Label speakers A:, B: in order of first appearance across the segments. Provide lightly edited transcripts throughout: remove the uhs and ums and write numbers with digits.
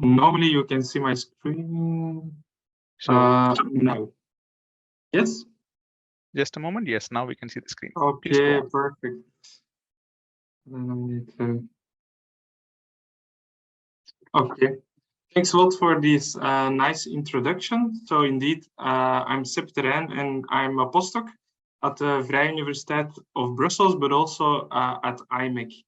A: Normally you can see my screen. Now. Yes?
B: Just a moment. Yes, now we can see the screen.
A: Okay, perfect. Then I need to... Okay. Thanks a lot for this nice introduction. So indeed, I'm Seppe Terryn and I'm a postdoc at the Vrije Universiteit of Brussels, but also at IMEC.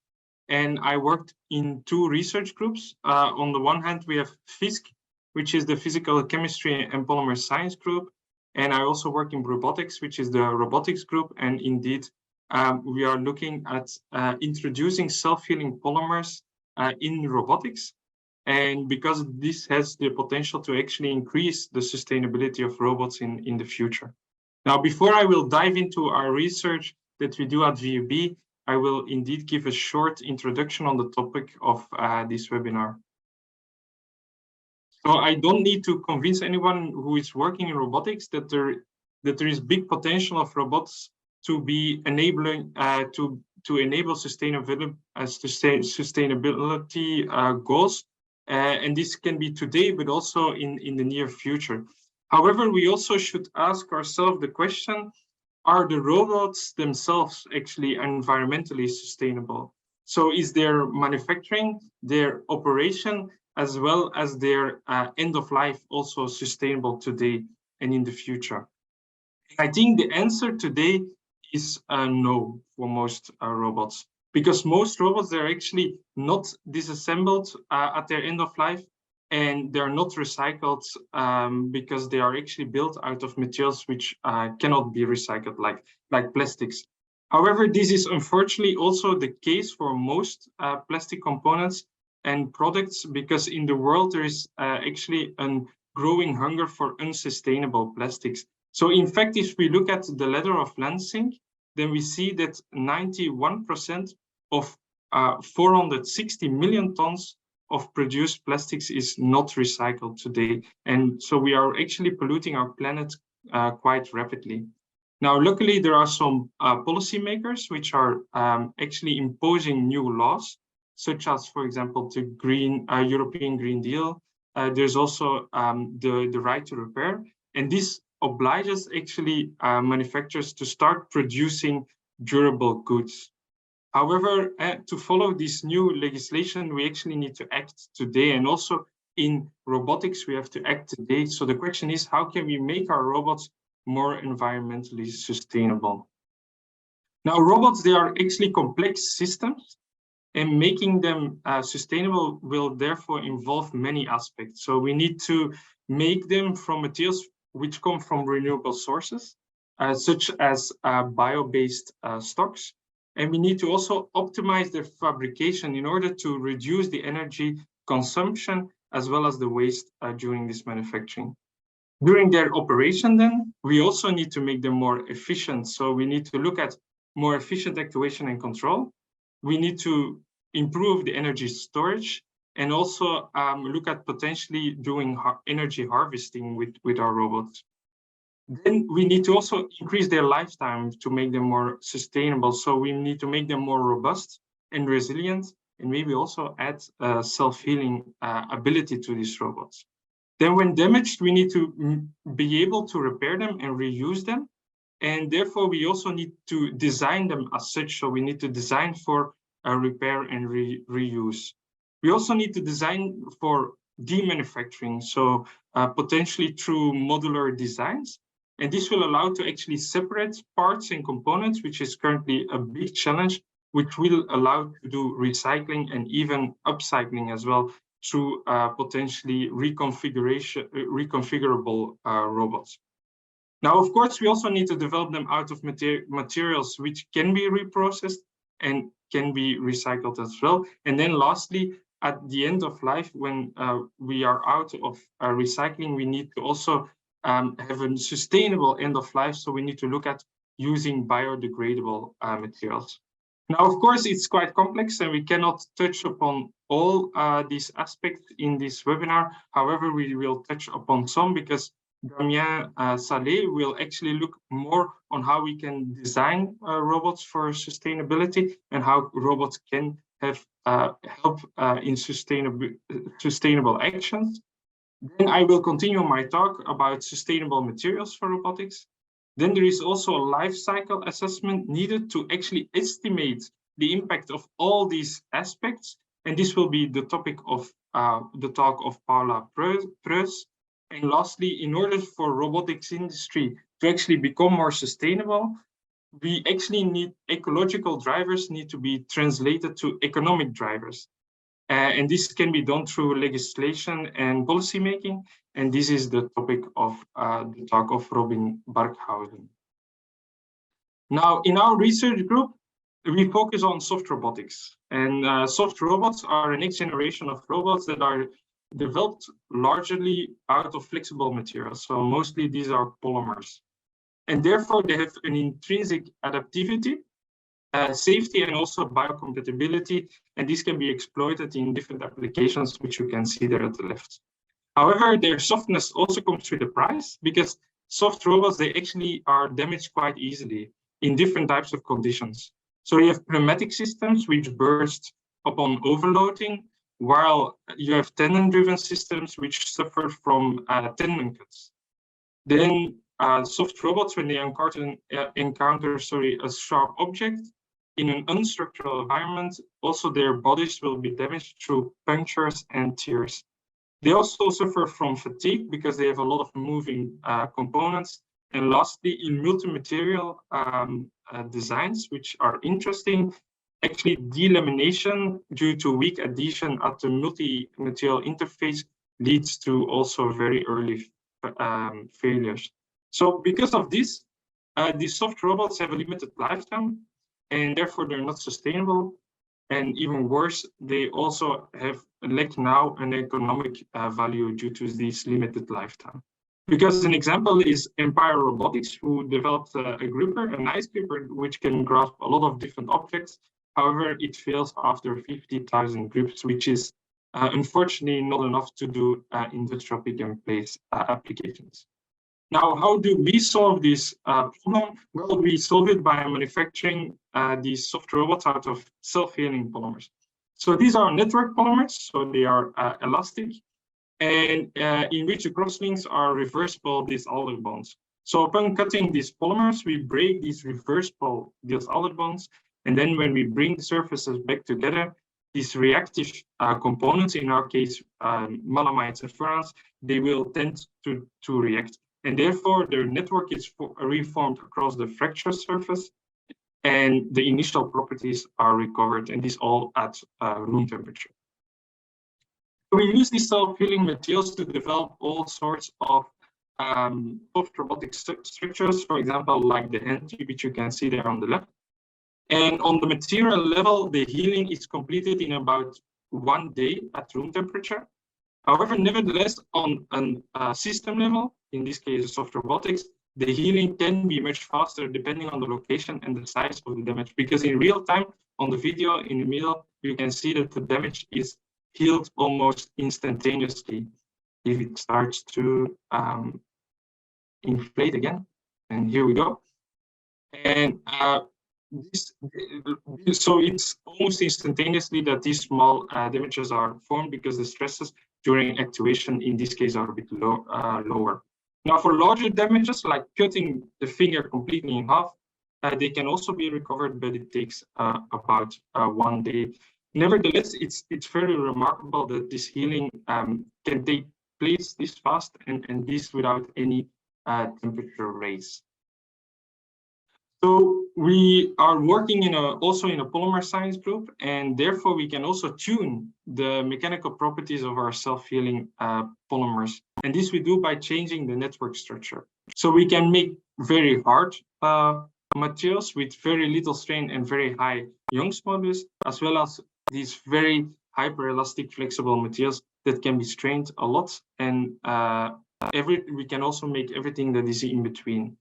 A: And I worked in two research groups. On the one hand, we have PHYSC, which is the Physical Chemistry and Polymer Science group. And I also work in Robotics, which is the Robotics group. And indeed, we are looking at introducing self-healing polymers in robotics. And because this has the potential to actually increase the sustainability of robots in the future. Now, before I will dive into our research that we do at VUB, I will indeed give a short introduction on the topic of this webinar. So I don't need to convince anyone who is working in robotics that there is big potential of robots to be enabling to enable sustainability goals, and this can be today, but also in the near future. However, we also should ask ourselves the question: are the robots themselves actually environmentally sustainable? So is their manufacturing, their operation, as well as their end of life also sustainable today and in the future? I think the answer today is no for most robots, because most robots, they're actually not disassembled at their end of life, and they're not recycled because they are actually built out of materials which cannot be recycled, like plastics. However, this is unfortunately also the case for most plastic components and products, because in the world there is actually a growing hunger for unsustainable plastics. So in fact, if we look at the ladder of Lansing, then we see that 91% of 460 million tons of produced plastics is not recycled today. And so we are actually polluting our planet quite rapidly. Now, luckily, there are some policymakers which are actually imposing new laws, such as, for example, the European Green Deal. There's also the right to repair. And this obliges actually manufacturers to start producing durable goods. However, to follow this new legislation, we actually need to act today. And also in robotics, we have to act today. So the question is, how can we make our robots more environmentally sustainable? Now, robots, they are actually complex systems, and making them sustainable will therefore involve many aspects. So we need to make them from materials which come from renewable sources, such as bio-based stocks. And we need to also optimize their fabrication in order to reduce the energy consumption as well as the waste during this manufacturing. During their operation, then, we also need to make them more efficient. So we need to look at more efficient actuation and control. We need to improve the energy storage, and also look at potentially doing energy harvesting with our robots. Then we need to also increase their lifetime to make them more sustainable. So we need to make them more robust and resilient, and maybe also add self-healing ability to these robots. Then when damaged, we need to be able to repair them and reuse them. And therefore, we also need to design them as such. So we need to design for repair and reuse. We also need to design for demanufacturing, so potentially through modular designs. And this will allow to actually separate parts and components, which is currently a big challenge, which will allow to do recycling and even upcycling as well through potentially reconfigurable robots. Now, of course, we also need to develop them out of materials which can be reprocessed and can be recycled as well. And then lastly, at the end of life, when we are out of recycling, we need to also have a sustainable end of life. So we need to look at using biodegradable materials. Now, of course, it's quite complex and we cannot touch upon all these aspects in this webinar. However, we will touch upon some, because Damien Salé will actually look more on how we can design robots for sustainability and how robots can have help in sustainable actions. Then I will continue my talk about sustainable materials for robotics. Then there is also a life cycle assessment needed to actually estimate the impact of all these aspects. And this will be the topic of the talk of Paula Preus. And lastly, in order for robotics industry to actually become more sustainable, we actually need ecological drivers need to be translated to economic drivers. And this can be done through legislation and policy making. And this is the topic of the talk of Robin Barkhausen. Now, in our research group, we focus on soft robotics. And soft robots are a next generation of robots that are developed largely out of flexible materials. So mostly these are polymers. And therefore, they have an intrinsic adaptivity, safety, and also biocompatibility. And this can be exploited in different applications, which you can see there at the left. However, their softness also comes with a price, because soft robots, they actually are damaged quite easily in different types of conditions. So you have pneumatic systems which burst upon overloading, while you have tendon-driven systems which suffer from tendon cuts. Then soft robots, when they encounter a sharp object in an unstructural environment, also their bodies will be damaged through punctures and tears. They also suffer from fatigue because they have a lot of moving components. And lastly, in multi-material designs, which are interesting, actually delamination due to weak adhesion at the multi-material interface leads to also very early failures. So because of this, these soft robots have a limited lifetime, and therefore they're not sustainable. And even worse, they also lack now an economic value due to this limited lifetime. Because an example is Empire Robotics, who developed a gripper, an ice gripper, which can grasp a lot of different objects. However, it fails after 50,000 grips, which is unfortunately not enough to do industrial pick-and-place applications. Now, how do we solve this problem? Well, we solve it by manufacturing these soft robots out of self-healing polymers. So these are network polymers, so they are elastic, and in which the crosslinks are reversible disalder bonds. So upon cutting these polymers, we break these reversible disalder bonds, and then when we bring surfaces back together, these reactive components, in our case, malamides and furans, they will tend to react. And therefore, their network is reformed across the fracture surface, and the initial properties are recovered, and this all at room temperature. We use these self-healing materials to develop all sorts of soft robotic structures, for example, like the hand tube, which you can see there on the left. And on the material level, the healing is completed in about 1 day at room temperature. However, nevertheless, on a system level, in this case, soft robotics, the healing can be much faster depending on the location and the size of the damage. Because in real time, on the video in the middle, you can see that the damage is healed almost instantaneously. If it starts to inflate again, and here we go. And so it's almost instantaneously that these small damages are formed, because the stresses during actuation in this case are a bit lower. Now, for larger damages, like cutting the finger completely in half, they can also be recovered, but it takes about 1 day. Nevertheless, it's very remarkable that this healing can take place this fast, and this without any temperature raise. So we are working also in a polymer science group, and therefore we can also tune the mechanical properties of our self-healing polymers. And this we do by changing the network structure. So we can make very hard materials with very little strain and very high Young's modulus, as well as these very hyper-elastic flexible materials that can be strained a lot. And we can also make everything that is in between.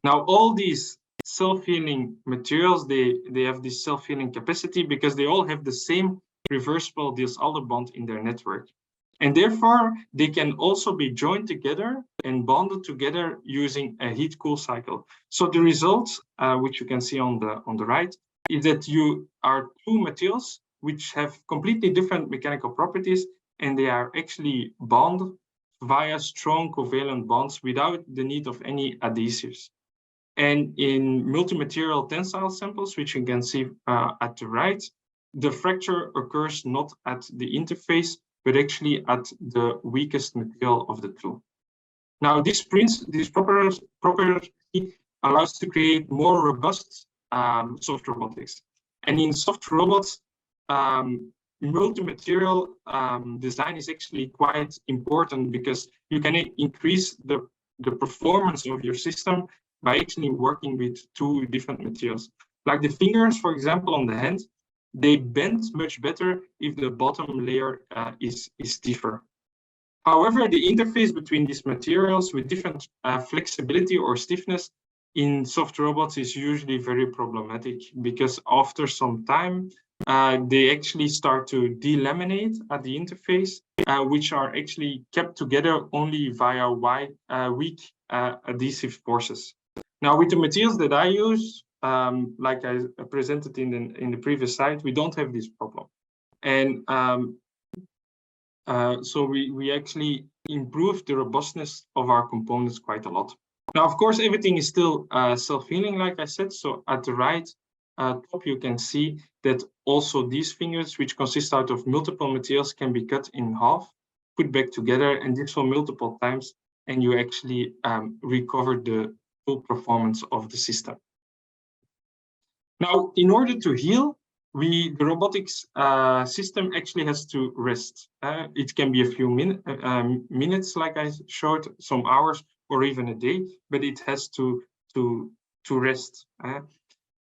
A: Now, all these self-healing materials, they have this self-healing capacity because they all have the same reversible disalder bond in their network. And therefore, they can also be joined together and bonded together using a heat-cool cycle. So the results, which you can see on the right, is that you are two materials which have completely different mechanical properties, and they are actually bonded via strong covalent bonds without the need of any adhesives. And in multi-material tensile samples, which you can see at the right, the fracture occurs not at the interface, but actually at the weakest material of the two. Now, this property allows to create more robust soft robotics. And in soft robots, multi-material design is actually quite important because you can increase the performance of your system by actually working with two different materials. Like the fingers, for example, on the hand, they bend much better if the bottom layer is stiffer. However, the interface between these materials with different flexibility or stiffness in soft robots is usually very problematic because after some time, they actually start to delaminate at the interface, which are actually kept together only via weak adhesive forces. Now, with the materials that I use, like I presented in the previous slide, we don't have this problem. And so we actually improved the robustness of our components quite a lot. Now, of course, everything is still self-healing, like I said. So at the right top, you can see that also these fingers, which consist out of multiple materials, can be cut in half, put back together, and this for multiple times, and you actually recover the full performance of the system. Now, in order to heal, the robotics system actually has to rest. It can be a few minutes, like I showed, some hours, or even a day, but it has to rest.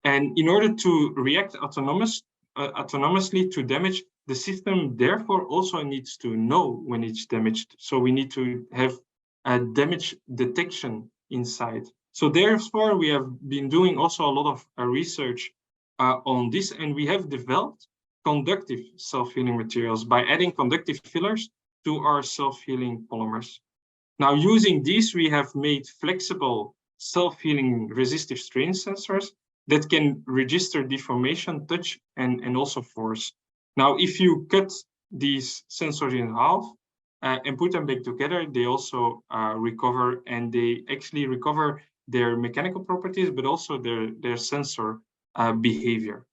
A: And in order to react autonomously to damage, the system therefore also needs to know when it's damaged. So we need to have a damage detection inside. So therefore, we have been doing also a lot of research on this, and we have developed conductive self-healing materials by adding conductive fillers to our self-healing polymers. Now, using these, we have made flexible self-healing resistive strain sensors that can register deformation, touch, and also force. Now, if you cut these sensors in half and put them back together, they also recover, and they actually recover their mechanical properties, but also their sensor behavior.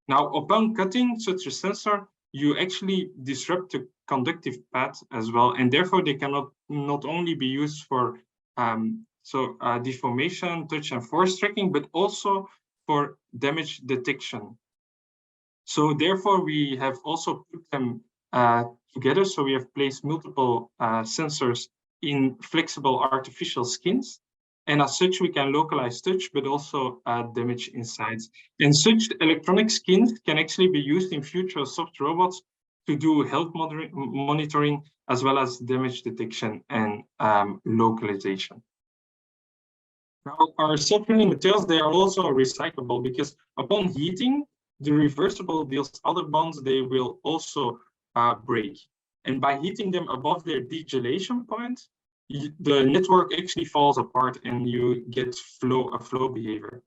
A: Now, upon cutting such a sensor, you actually disrupt the conductive path as well, and therefore they cannot not only be used for deformation, touch, and force tracking, but also for damage detection. So therefore, we have also put them together. So we have placed multiple sensors in flexible artificial skins. And as such, we can localize touch, but also damage inside. And such electronic skins can actually be used in future soft robots to do health monitoring, as well as damage detection and localization. Now, our self-healing materials, they are also recyclable because upon heating, the reversible other bonds, they will also break. And by heating them above their degelation point, the network actually falls apart and you get a flow behavior.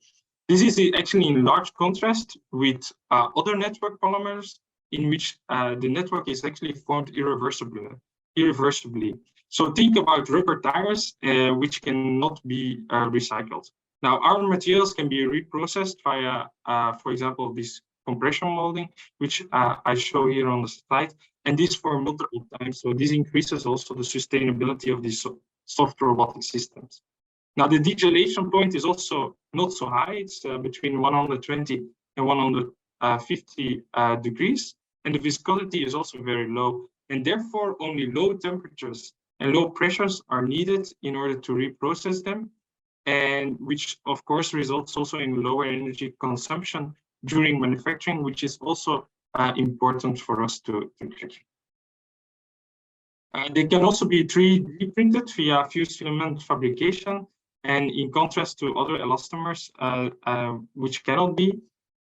A: This is actually in large contrast with other network polymers in which the network is actually formed irreversibly. So think about rubber tires, which cannot be recycled. Now, our materials can be reprocessed via, for example, this compression molding, which I show here on the slide, and this for multiple times. So this increases also the sustainability of these soft robotic systems. Now, the degelation point is also not so high. It's between 120 and 150 degrees, and the viscosity is also very low. And therefore, only low temperatures and low pressures are needed in order to reprocess them, and which of course results also in lower energy consumption during manufacturing, which is also important for us to check. They can also be 3D printed via fused filament fabrication, and in contrast to other elastomers, which cannot be.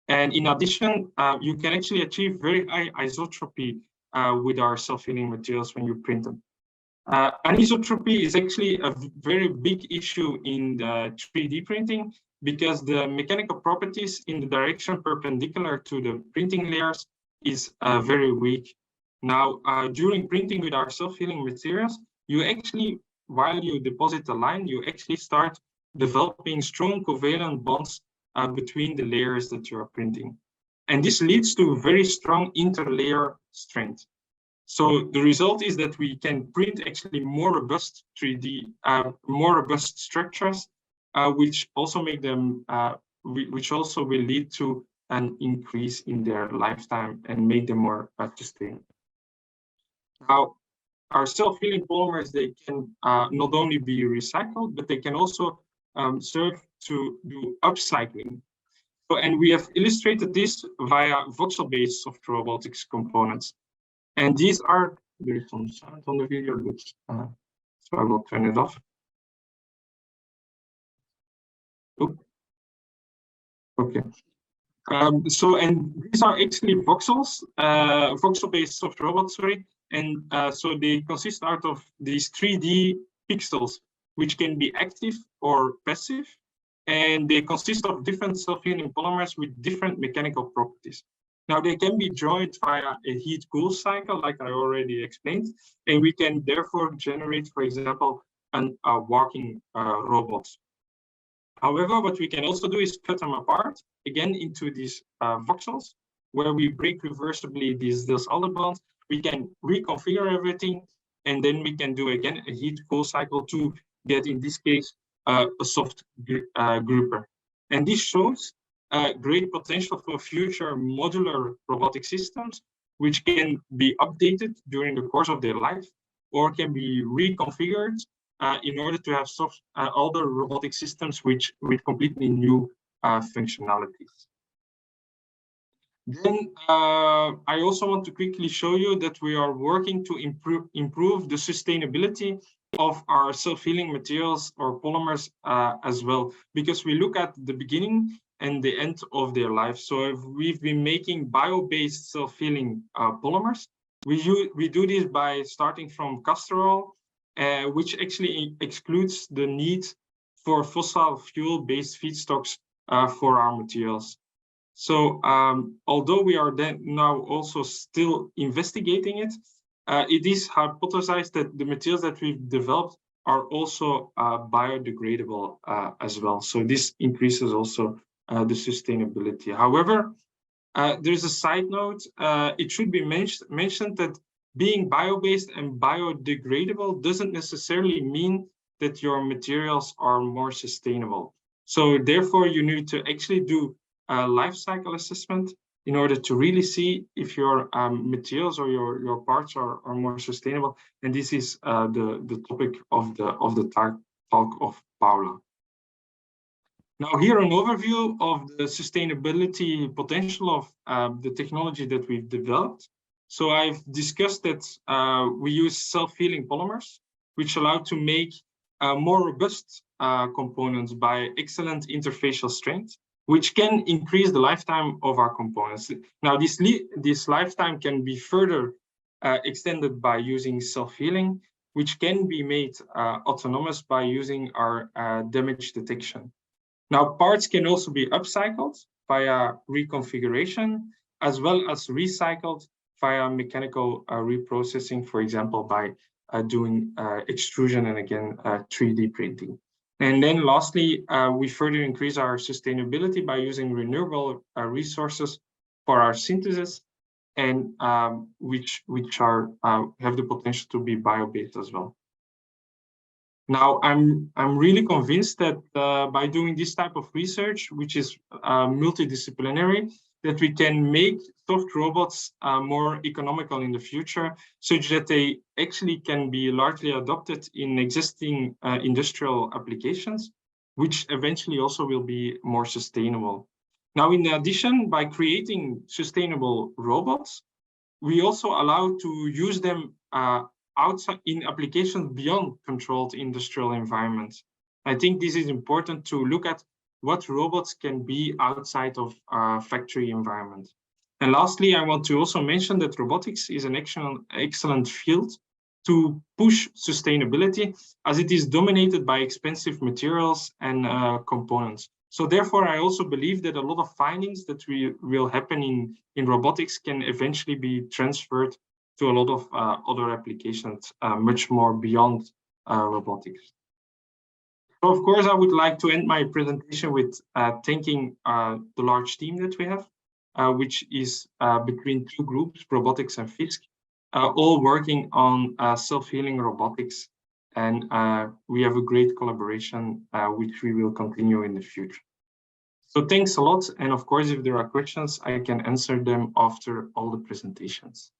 A: And in addition, you can actually achieve very high isotropy with our self-healing materials when you print them. Anisotropy is actually a very big issue in the 3D printing because the mechanical properties in the direction perpendicular to the printing layers is very weak. Now, during printing with our self-healing materials, you actually, while you deposit the line, you actually start developing strong covalent bonds between the layers that you are printing. And this leads to very strong interlayer strength. So the result is that we can print actually more robust 3D, more robust structures, which also make them, which also will lead to an increase in their lifetime and make them more sustainable. Now, our self-healing polymers, they can not only be recycled, but they can also serve to do upcycling. So, and we have illustrated this via voxel-based soft robotics components. And these are, there is some sound on the video, but, so I will turn it off. Oh. Okay. So, and these are actually voxels, voxel-based soft robots, sorry. And so they consist out of these 3D pixels, which can be active or passive. And they consist of different self-healing polymers with different mechanical properties. Now, they can be joined via a heat-cool cycle, like I already explained. And we can therefore generate, for example, a walking robot. However, what we can also do is cut them apart, again, into these voxels, where we break reversibly these other bonds. We can reconfigure everything, and then we can do, again, a heat-cool cycle to get, in this case, a soft grouper. And this shows great potential for future modular robotic systems, which can be updated during the course of their life, or can be reconfigured in order to have other robotic systems with completely new functionalities. Then I also want to quickly show you that we are working to improve the sustainability of our self-healing materials or polymers as well, because we look at the beginning and the end of their life. So if we've been making bio-based self-healing polymers, we do this by starting from castor oil, which actually excludes the need for fossil fuel-based feedstocks for our materials. So although we are then now also still investigating it, it is hypothesized that the materials that we've developed are also biodegradable as well. So this increases also the sustainability. However, there's a side note. It should be mentioned that being bio-based and biodegradable doesn't necessarily mean that your materials are more sustainable. So therefore, you need to actually do a life cycle assessment in order to really see if your materials or your parts are more sustainable. And this is the topic of the talk of Paula. Now here an overview of the sustainability potential of the technology that we've developed. So I've discussed that we use self-healing polymers, which allow to make more robust components by excellent interfacial strength, which can increase the lifetime of our components. Now, this lifetime can be further extended by using self-healing, which can be made autonomous by using our damage detection. Now, parts can also be upcycled via reconfiguration, as well as recycled via mechanical reprocessing, for example, by doing extrusion and again, 3D printing. And then lastly, we further increase our sustainability by using renewable resources for our synthesis, and which are have the potential to be bio-based as well. Now, I'm really convinced that by doing this type of research, which is multidisciplinary, that we can make soft robots more economical in the future, such that they actually can be largely adopted in existing industrial applications, which eventually also will be more sustainable. Now, in addition, by creating sustainable robots, we also allow to use them outside in applications beyond controlled industrial environments. I think this is important to look at what robots can be outside of factory environment. And lastly, I want to also mention that robotics is an excellent field to push sustainability, as it is dominated by expensive materials and components. So therefore, I also believe that a lot of findings that will happen in robotics can eventually be transferred to a lot of other applications, much more beyond robotics. So of course, I would like to end my presentation with thanking the large team that we have, which is between two groups, robotics and FISC, all working on self-healing robotics. And we have a great collaboration, which we will continue in the future. So thanks a lot. And of course, if there are questions, I can answer them after all the presentations.